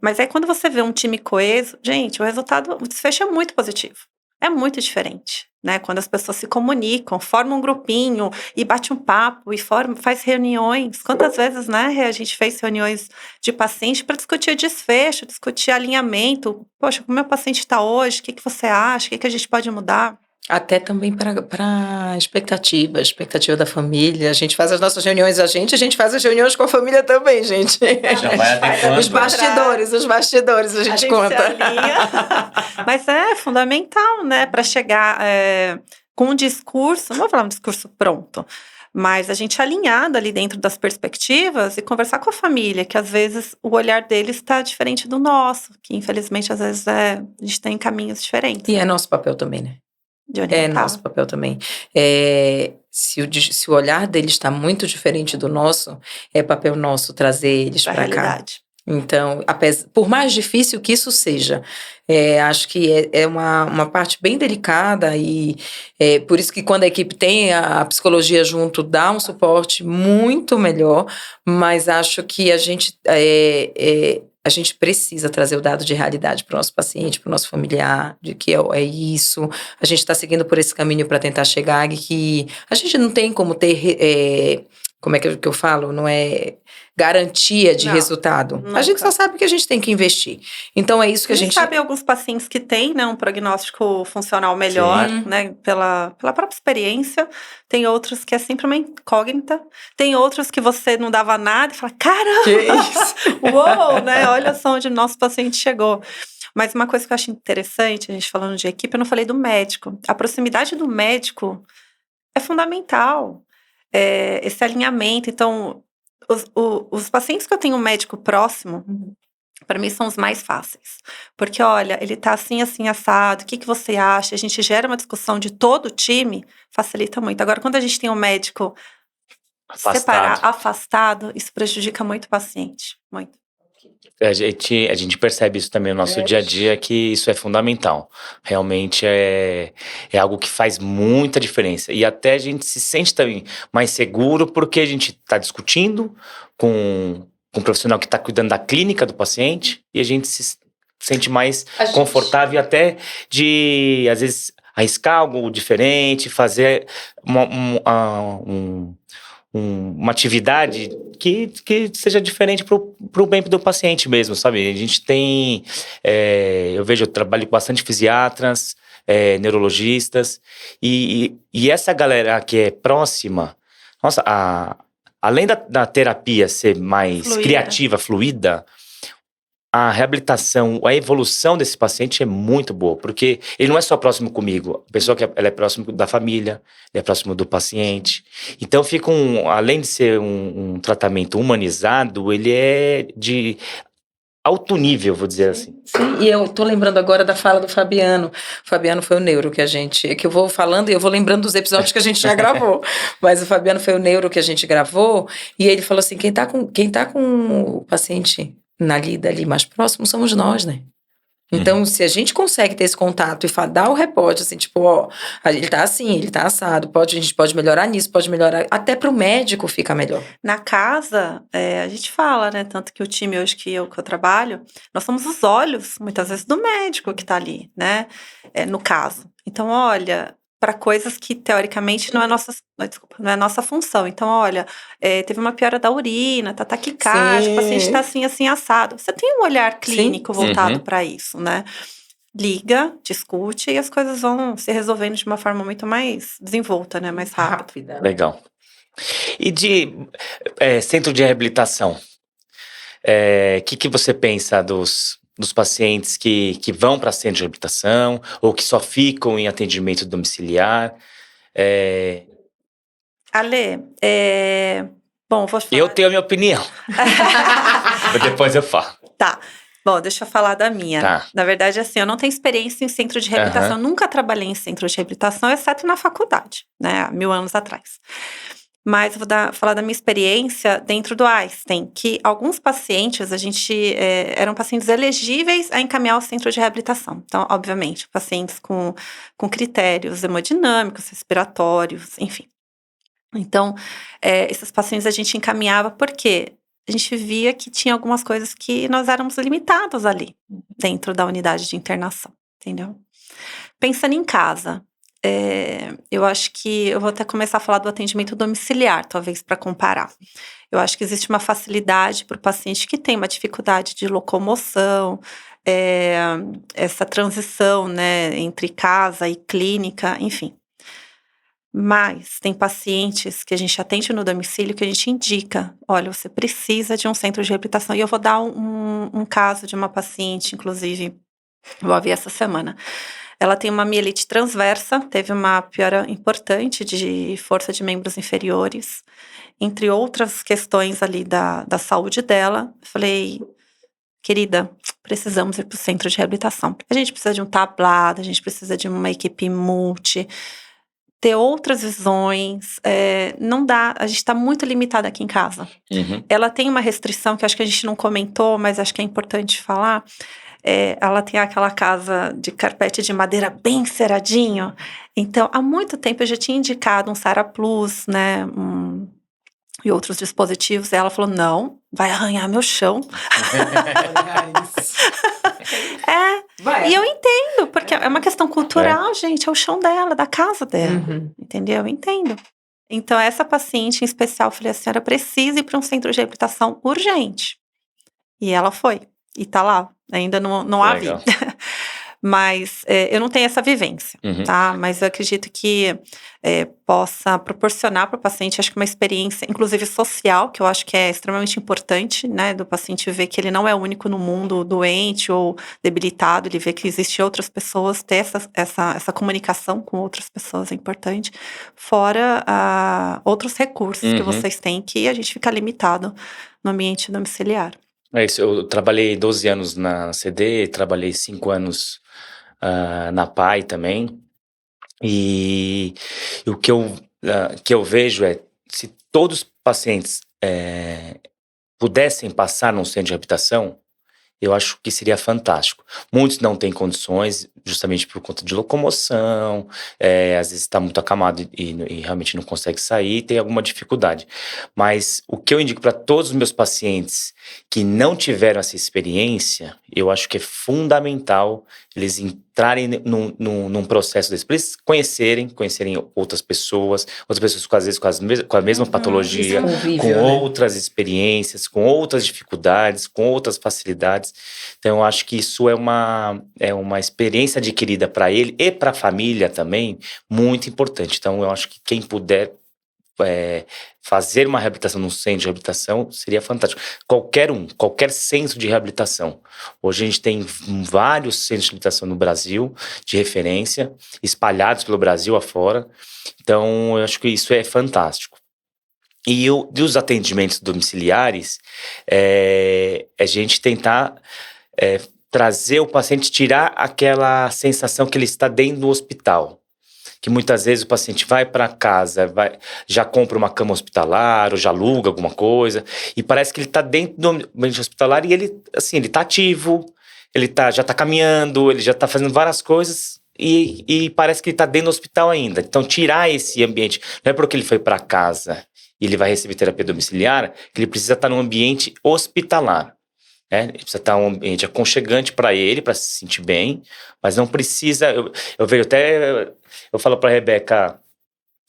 Mas aí quando você vê um time coeso, gente, o desfecho é muito positivo. É muito diferente, né? Quando as pessoas se comunicam, formam um grupinho e bate um papo e faz reuniões. Quantas vezes, né, a gente fez reuniões de paciente para discutir desfecho, discutir alinhamento. Poxa, como meu paciente está hoje? O que você acha? O que a gente pode mudar? Até também para expectativa da família. A gente faz as nossas reuniões, a gente faz as reuniões com a família também, gente. Já vai adequando. Os bastidores, a gente conta. Se alinha. Mas é fundamental, né, para chegar com um discurso, não vou falar um discurso pronto, mas a gente alinhado ali dentro das perspectivas e conversar com a família, que às vezes o olhar deles está diferente do nosso, que infelizmente às vezes a gente tem caminhos diferentes. E é nosso papel também, né? É nosso papel também. Se o olhar deles está muito diferente do nosso, é papel nosso trazer eles para cá. Então, por mais difícil que isso seja, acho que é uma parte bem delicada e por isso que quando a equipe tem a psicologia junto, dá um suporte muito melhor, mas acho que a gente precisa trazer o dado de realidade para o nosso paciente, para o nosso familiar, de que é isso. A gente está seguindo por esse caminho para tentar chegar e que a gente não tem como ter, como é que eu falo? Não é garantia de resultado. Nunca. A gente só sabe que a gente tem que investir. Então é isso que a gente sabe alguns pacientes que têm, né, um prognóstico funcional melhor, né, pela própria experiência. Tem outros que é sempre uma incógnita. Tem outros que você não dava nada e fala, caramba! Que isso? Uou, né? Olha só onde o nosso paciente chegou. Mas uma coisa que eu acho interessante, a gente falando de equipe, eu não falei do médico. A proximidade do médico é fundamental. Esse alinhamento. Então, os pacientes que eu tenho um médico próximo, para mim são os mais fáceis. Porque, olha, ele tá assim, assim, assado, o que você acha? A gente gera uma discussão de todo o time, facilita muito. Agora, quando a gente tem um médico afastado, isso prejudica muito o paciente, muito. A gente percebe isso também no nosso dia a dia, que isso é fundamental. Realmente é algo que faz muita diferença. E até a gente se sente também mais seguro, porque a gente está discutindo com um profissional que está cuidando da clínica do paciente, e a gente se sente mais confortável até de, às vezes, arriscar algo diferente, fazer uma atividade que seja diferente pro bem do paciente mesmo, sabe? A gente tem, eu trabalho com bastante fisiatras, neurologistas, e essa galera que é próxima, nossa, além da terapia ser mais criativa, fluida, a reabilitação, a evolução desse paciente é muito boa, porque ele não é só próximo comigo, a pessoa ela é próximo da família, ele é próximo do paciente. Então fica além de ser um tratamento humanizado, ele é de alto nível, vou dizer assim. Sim, e eu tô lembrando agora da fala do Fabiano. O Fabiano foi o neuro que eu vou falando e eu vou lembrando dos episódios que a gente já gravou. Mas o Fabiano foi o neuro que a gente gravou e ele falou assim, quem tá com o paciente dali mais próximo somos nós, né? Então, se a gente consegue ter esse contato e dar o reporte, assim, tipo, ó, ele tá assim, ele tá assado, a gente pode melhorar nisso, pode melhorar, até pro médico fica melhor. Na casa, a gente fala, né, tanto que o time hoje que eu trabalho, nós somos os olhos, muitas vezes, do médico que tá ali, né, no caso. Então, olha, para coisas que, teoricamente, não é nossa função. Então, olha, teve uma piora da urina, tá taquicárdia, o paciente tá assim, assim, assado. Você tem um olhar clínico voltado para isso, né? Liga, discute e as coisas vão se resolvendo de uma forma muito mais desenvolta, né? Mais rápida. Legal. E de centro de reabilitação? O que você pensa dos pacientes que vão para centro de reabilitação ou que só ficam em atendimento domiciliar? Ale, bom, vou falar... Eu tenho a minha opinião. Depois eu falo. Tá. Bom, deixa eu falar da minha. Tá. Na verdade, assim, eu não tenho experiência em centro de reabilitação. Nunca trabalhei em centro de reabilitação, exceto na faculdade, né? Há 1000 anos atrás. Mas eu vou falar da minha experiência dentro do Einstein, que alguns pacientes, eram pacientes elegíveis a encaminhar ao centro de reabilitação. Então, obviamente, pacientes com critérios hemodinâmicos, respiratórios, enfim. Então, esses pacientes a gente encaminhava porque a gente via que tinha algumas coisas que nós éramos limitados ali, dentro da unidade de internação, entendeu? Pensando em casa, eu acho que eu vou até começar a falar do atendimento domiciliar, talvez para comparar. Eu acho que existe uma facilidade para o paciente que tem uma dificuldade de locomoção, essa transição, né, entre casa e clínica, enfim. Mas tem pacientes que a gente atende no domicílio que a gente indica, olha, você precisa de um centro de reabilitação. E eu vou dar um caso de uma paciente, inclusive, vou ver essa semana. Ela tem uma mielite transversa, teve uma piora importante de força de membros inferiores, entre outras questões ali da saúde dela. Falei, querida, precisamos ir para o centro de reabilitação. A gente precisa de um tablado, a gente precisa de uma equipe multi, ter outras visões, não dá, a gente está muito limitada aqui em casa. Uhum. Ela tem uma restrição que acho que a gente não comentou, mas acho que é importante falar. Ela tem aquela casa de carpete de madeira bem enceradinho. Então, há muito tempo eu já tinha indicado um Sara Plus, né, e outros dispositivos. E ela falou, não, vai arranhar meu chão. E eu entendo, porque é uma questão cultural, gente, é o chão dela, da casa dela, entendeu? Eu entendo. Então, essa paciente em especial, eu falei, a senhora precisa ir para um centro de reabilitação urgente. E ela foi, e tá lá, ainda não há vida. Mas eu não tenho essa vivência, tá? Mas eu acredito que possa proporcionar para o paciente, acho que uma experiência, inclusive social, que eu acho que é extremamente importante, né? Do paciente ver que ele não é o único no mundo doente ou debilitado, ele vê que existem outras pessoas, ter essa comunicação com outras pessoas é importante. Fora outros recursos que vocês têm, que a gente fica limitado no ambiente domiciliar. É isso, eu trabalhei 12 anos na CD, trabalhei 5 anos na PAI também, e o que eu vejo é, se todos os pacientes pudessem passar num centro de reabilitação, eu acho que seria fantástico. Muitos não têm condições, justamente por conta de locomoção, às vezes está muito acamado e realmente não consegue sair, tem alguma dificuldade. Mas o que eu indico para todos os meus pacientes que não tiveram essa experiência, eu acho que é fundamental eles entrarem num processo desse, para eles conhecerem outras pessoas com, às vezes com a mesma patologia, com outras experiências, com outras dificuldades, com outras facilidades. Então eu acho que isso é uma experiência adquirida para ele e para a família também, muito importante. Então eu acho que quem puder fazer uma reabilitação num centro de reabilitação seria fantástico. Qualquer centro de reabilitação. Hoje a gente tem vários centros de reabilitação no Brasil, de referência, espalhados pelo Brasil afora. Então, eu acho que isso é fantástico. E dos atendimentos domiciliares, a gente tentar trazer o paciente, tirar aquela sensação que ele está dentro do hospital. Que muitas vezes o paciente vai para casa, já compra uma cama hospitalar, ou já aluga alguma coisa, e parece que ele está dentro do ambiente hospitalar e ele está ativo, ele já está caminhando, ele já está fazendo várias coisas e parece que ele está dentro do hospital ainda. Então, tirar esse ambiente, não é porque ele foi para casa e ele vai receber terapia domiciliar, que ele precisa estar num ambiente hospitalar. Ele precisa estar um ambiente aconchegante para ele, para se sentir bem, mas não precisa. Eu vejo até. Eu falo para a Rebeca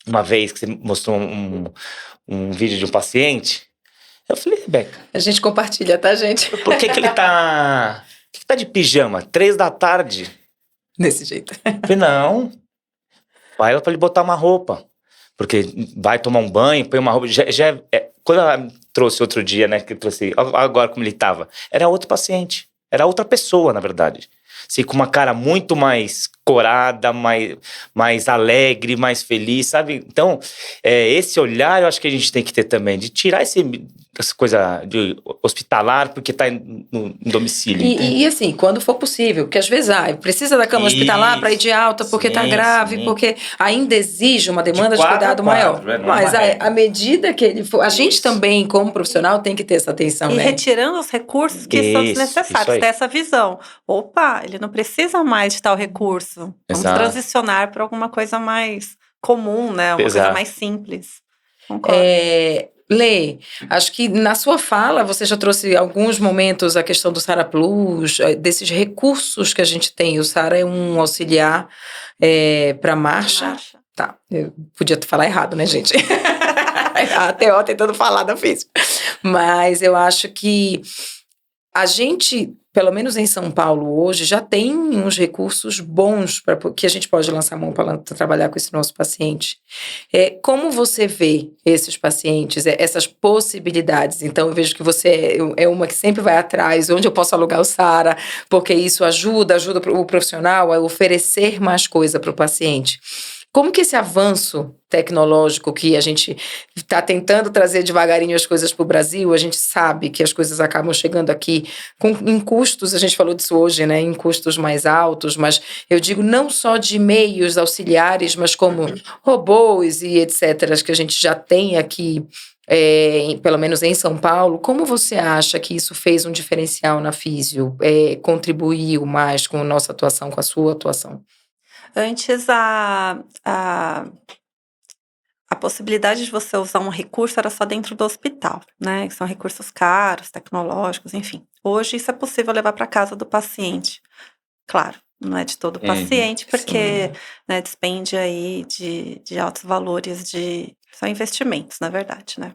uma vez que você mostrou um vídeo de um paciente. Eu falei, Rebeca. A gente compartilha, tá, gente? Por que ele tá. Por que tá de pijama? 3 da tarde? Desse jeito. Eu falei, não. Vai ela para ele botar uma roupa. Porque vai tomar um banho, põe uma roupa. Quando ela trouxe outro dia, né? Que eu trouxe agora como ele estava, era outro paciente. Era outra pessoa, na verdade. Assim, com uma cara muito mais corada, mais alegre, mais feliz, sabe? Então, esse olhar eu acho que a gente tem que ter também, de tirar essa coisa de hospitalar porque tá no domicílio. E assim, quando for possível, porque às vezes precisa da cama hospitalar para ir de alta porque tá grave, porque ainda exige uma demanda de cuidado maior. Mas à medida que ele for, a gente também, como profissional, tem que ter essa atenção, né? E né? retirando os recursos que são desnecessários, ter essa visão. Opa, ele não precisa mais de tal recurso. Vamos transicionar para alguma coisa mais comum, né? Uma coisa mais simples. Concordo. Lê, acho que na sua fala você já trouxe alguns momentos a questão do Sara Plus, desses recursos que a gente tem. O Sara é um auxiliar para marcha. Tá, eu podia falar errado, né, gente? A TO tentando falar da física. Mas eu acho que a gente, pelo menos em São Paulo hoje, já tem uns recursos bons que a gente pode lançar a mão para trabalhar com esse nosso paciente. Como você vê esses pacientes, essas possibilidades? Então, eu vejo que você é uma que sempre vai atrás, onde eu posso alugar o Sara, porque isso ajuda o profissional a oferecer mais coisa para o paciente. Como que esse avanço tecnológico que a gente está tentando trazer devagarinho as coisas para o Brasil, a gente sabe que as coisas acabam chegando aqui em custos, a gente falou disso hoje, né, em custos mais altos, mas eu digo não só de meios auxiliares, mas como robôs e etc., que a gente já tem aqui, pelo menos em São Paulo. Como você acha que isso fez um diferencial na Físio, contribuiu mais com a nossa atuação, com a sua atuação? Antes, a possibilidade de você usar um recurso era só dentro do hospital, né? São recursos caros, tecnológicos, enfim. Hoje isso é possível levar para casa do paciente. Claro, não é de todo paciente, porque né, despende aí de altos valores são investimentos, na verdade, né?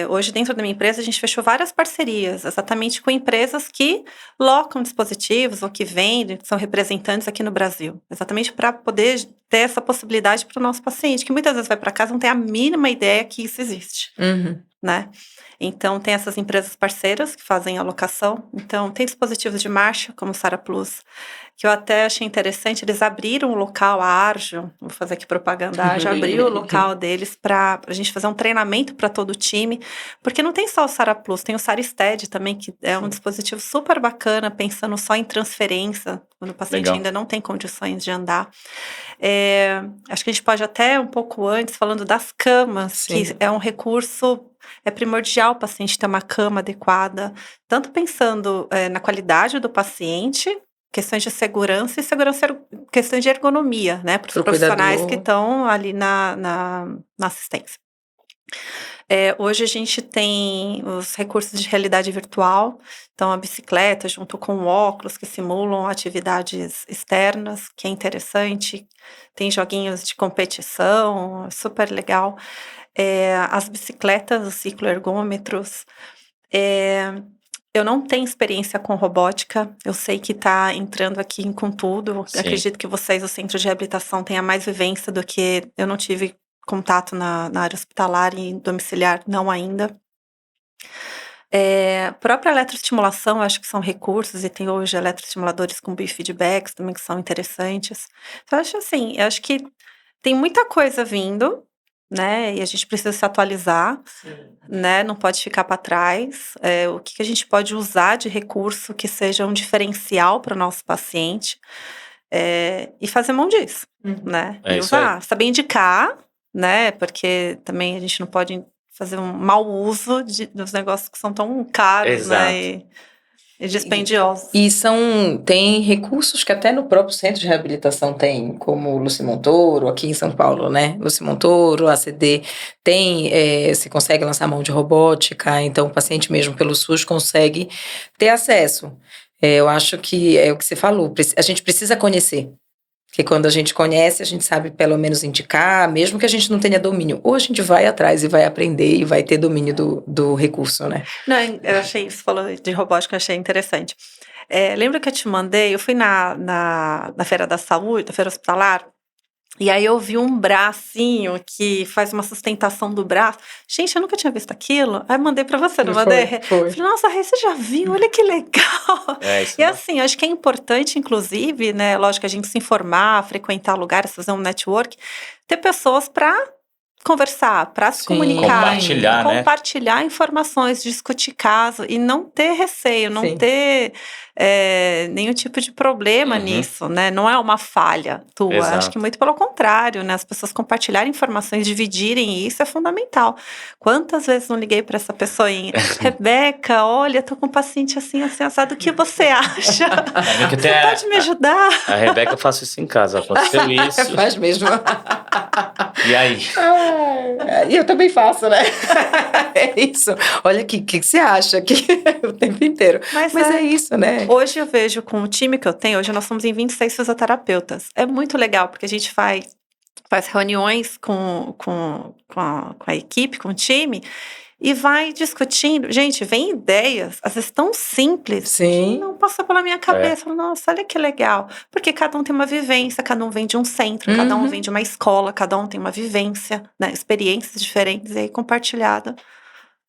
Hoje, dentro da minha empresa, a gente fechou várias parcerias, exatamente com empresas que locam dispositivos ou que vendem, que são representantes aqui no Brasil, exatamente para poder ter essa possibilidade para o nosso paciente, que muitas vezes vai para casa e não tem a mínima ideia que isso existe, né? Então, tem essas empresas parceiras que fazem a locação. Então, tem dispositivos de marcha, como o Sara Plus, que eu até achei interessante. Eles abriram o local, a Arjo, vou fazer aqui propaganda, a Arjo abriu o local deles para a gente fazer um treinamento para todo o time, porque não tem só o Sara Plus, tem o Sara Stead também, que é um dispositivo super bacana, pensando só em transferência, quando o paciente ainda não tem condições de andar. Acho que a gente pode até um pouco antes, falando das camas, que é um recurso... É primordial o paciente ter uma cama adequada, tanto pensando na qualidade do paciente, questões de segurança e questões de ergonomia, né, para os profissionais que estão ali na assistência. Hoje a gente tem os recursos de realidade virtual, então a bicicleta junto com óculos que simulam atividades externas, que é interessante, tem joguinhos de competição, super legal. As bicicletas, os cicloergômetros. Eu não tenho experiência com robótica, eu sei que está entrando aqui com tudo. Acredito que vocês, o Centro de Reabilitação, tenham mais vivência do que eu. Não tive contato na área hospitalar e domiciliar, não ainda. Própria eletroestimulação, eu acho que são recursos, e tem hoje eletroestimuladores com biofeedbacks também que são interessantes. Então, eu acho que tem muita coisa vindo, né? E a gente precisa se atualizar, né? Não pode ficar para trás. O que a gente pode usar de recurso que seja um diferencial para o nosso paciente, e fazer mão disso, né? E usar, saber indicar, né? Porque também a gente não pode fazer um mau uso dos negócios que são tão caros, né? E dispendiosos. E tem recursos que até no próprio centro de reabilitação tem, como o Luci Montoro, aqui em São Paulo, né? Luci Montoro, ACD, se consegue lançar mão de robótica, então o paciente mesmo pelo SUS consegue ter acesso. Eu acho que é o que você falou, a gente precisa conhecer. Porque quando a gente conhece, a gente sabe pelo menos indicar, mesmo que a gente não tenha domínio. Ou a gente vai atrás e vai aprender e vai ter domínio do recurso, né? Não, eu achei isso, falou de robótica, eu achei interessante. Lembra que eu te mandei, eu fui na Feira da Saúde, da Feira Hospitalar, e aí eu vi um bracinho que faz uma sustentação do braço. Gente, eu nunca tinha visto aquilo. Aí mandei pra você, não mandei? Foi. Falei, nossa, Rê, você já viu? Olha que legal. E assim, acho que é importante, inclusive, né? Lógico, a gente se informar, frequentar lugares, fazer um network, ter pessoas pra conversar, para se comunicar, compartilhar informações, discutir caso e não ter receio, não ter nenhum tipo de problema nisso, né? Não é uma falha tua. Exato. Acho que muito pelo contrário, né? As pessoas compartilharem informações, dividirem isso é fundamental. Quantas vezes não liguei para essa pessoinha? Rebeca, olha, tô com um paciente assim, assado, o que você acha? Você pode me ajudar? A Rebeca, eu faço isso em casa, aconteceu isso. Faz mesmo. E aí? E eu também faço, né? É isso. Olha aqui, o que você acha aqui o tempo inteiro? Mas é isso, né? Hoje eu vejo com o time que eu tenho, hoje nós somos em 26 fisioterapeutas. É muito legal, porque a gente faz reuniões com a equipe, com o time, e vai discutindo. Gente, vem ideias, às vezes tão simples, Sim. que não passou pela minha cabeça. Nossa, olha que legal. Porque cada um tem uma vivência, cada um vem de um centro, cada um vem de uma escola, cada um tem uma vivência, né? Experiências diferentes e aí compartilhada.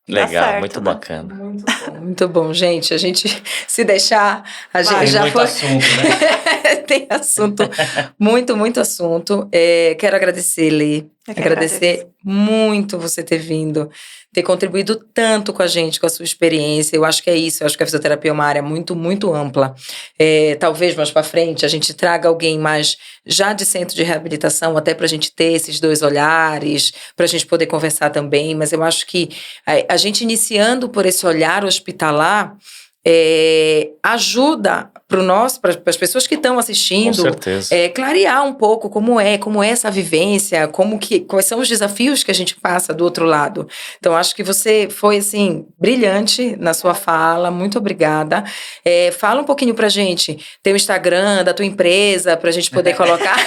Legal, certo, muito né? bacana. Muito bom, gente. A gente, se deixar, a gente Tem já muito foi... assunto, né? Tem assunto, muito assunto. Quero agradecer, Lê. Agradecer muito você ter vindo, ter contribuído tanto com a gente, com a sua experiência. Eu acho que é isso, eu acho que a fisioterapia é uma área muito ampla. Talvez mais para frente a gente traga alguém mais já de centro de reabilitação, até para a gente ter esses dois olhares, para a gente poder conversar também. Mas eu acho que a gente iniciando por esse olhar hospitalar, ajuda para as pessoas que estão assistindo, Com certeza. Clarear um pouco como é essa vivência, quais são os desafios que a gente passa do outro lado. Então, acho que você foi, assim, brilhante na sua fala, muito obrigada. Fala um pouquinho pra gente, tem o Instagram da tua empresa, pra gente poder colocar,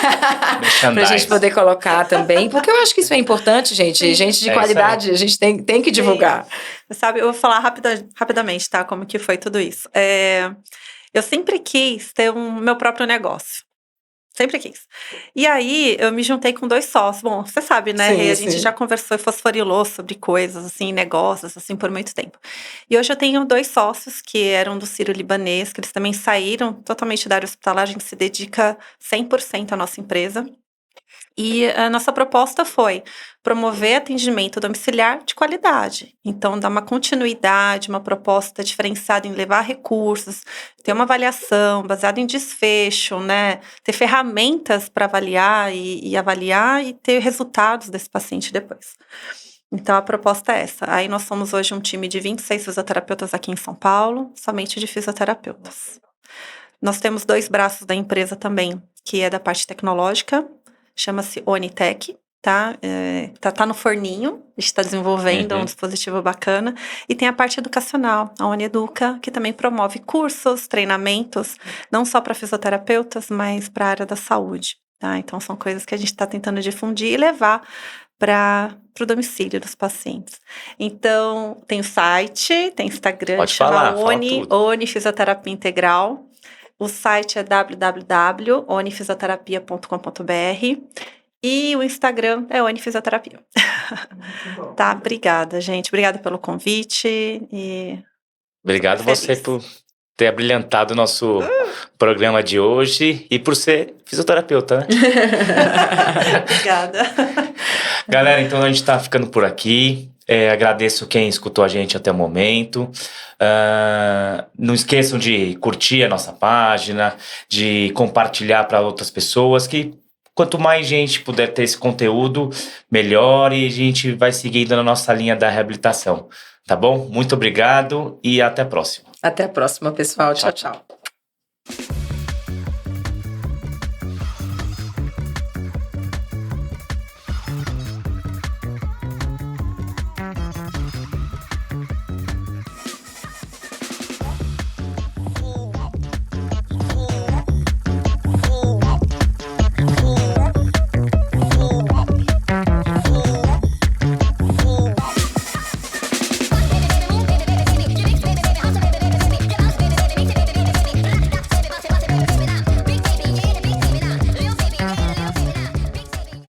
pra gente poder colocar também, porque eu acho que isso é importante, gente. Sim. Gente de qualidade, a gente tem que divulgar. Sabe, eu vou falar rapidamente, tá? Como que foi tudo isso. Eu sempre quis ter meu próprio negócio. Sempre quis. E aí, eu me juntei com 2 sócios. Bom, você sabe, né, Rê? A gente já conversou e fosforilou sobre coisas, assim, negócios, assim, por muito tempo. E hoje eu tenho 2 sócios que eram do Sírio-Libanês, que eles também saíram totalmente da área hospitalar. A gente se dedica 100% à nossa empresa. E a nossa proposta foi promover atendimento domiciliar de qualidade. Então, dar uma continuidade, uma proposta diferenciada em levar recursos, ter uma avaliação baseada em desfecho, né? Ter ferramentas para avaliar e avaliar e ter resultados desse paciente depois. Então, a proposta é essa. Aí, nós somos hoje um time de 26 fisioterapeutas aqui em São Paulo, somente de fisioterapeutas. Nós temos 2 braços da empresa também, que é da parte tecnológica, chama-se Onitec, tá? Tá no forninho, a gente está desenvolvendo um dispositivo bacana. E tem a parte educacional, a Unieduca, que também promove cursos, treinamentos, não só para fisioterapeutas, mas para a área da saúde, tá? Então, são coisas que a gente está tentando difundir e levar para o domicílio dos pacientes. Então, tem o site, tem Instagram, Pode chama falar, Oni Fisioterapia Integral. O site é www.onifisioterapia.com.br e o Instagram é Onifisioterapia. Tá, obrigada, gente. Obrigada pelo convite. Obrigado você por ter abrilhantado o nosso programa de hoje e por ser fisioterapeuta, né? Obrigada. Galera, então a gente tá ficando por aqui. Agradeço quem escutou a gente até o momento. Não esqueçam de curtir a nossa página, de compartilhar para outras pessoas, que quanto mais gente puder ter esse conteúdo, melhor, e a gente vai seguindo na nossa linha da reabilitação. Tá bom? Muito obrigado e até a próxima. Até a próxima, pessoal. Tchau.